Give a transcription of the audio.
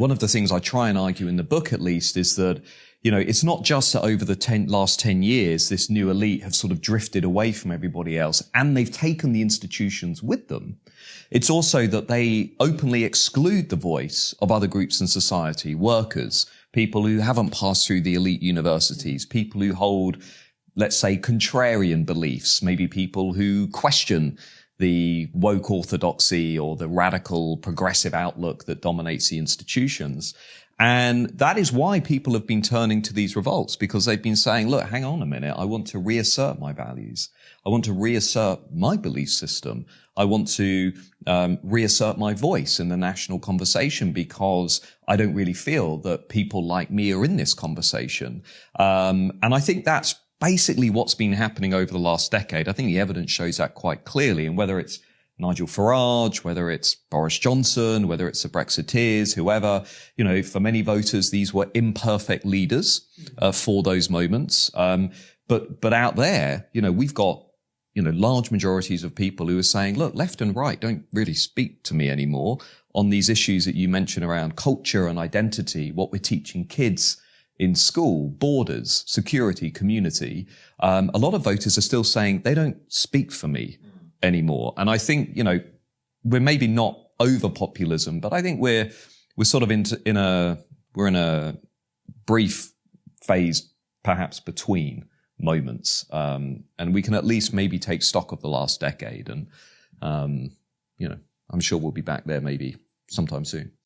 one of the things I try and argue in the book, at least, is that, it's not just that over the last 10 years, this new elite have sort of drifted away from everybody else and they've taken the institutions with them. It's also that they openly exclude the voice of other groups in society, workers, people who haven't passed through the elite universities, people who hold, let's say, contrarian beliefs, maybe people who question the woke orthodoxy or the radical progressive outlook that dominates the institutions. And that is why people have been turning to these revolts, because they've been saying, look, hang on a minute. I want to reassert my values. I want to reassert my belief system. I want to reassert my voice in the national conversation because I don't really feel that people like me are in this conversation. And I think that's basically what's been happening over the last decade. I think the evidence shows that quite clearly. And whether it's Nigel Farage, whether it's Boris Johnson, whether it's the Brexiteers, whoever, for many voters, these were imperfect leaders for those moments. But out there, we've got, large majorities of people who are saying, look, left and right don't really speak to me anymore on these issues that you mentioned around culture and identity, what we're teaching kids in school, borders, security, community. A lot of voters are still saying they don't speak for me anymore. And I think, we're maybe not over populism, but I think we're sort of in a brief phase, perhaps between moments. And we can at least maybe take stock of the last decade. And, I'm sure we'll be back there maybe sometime soon.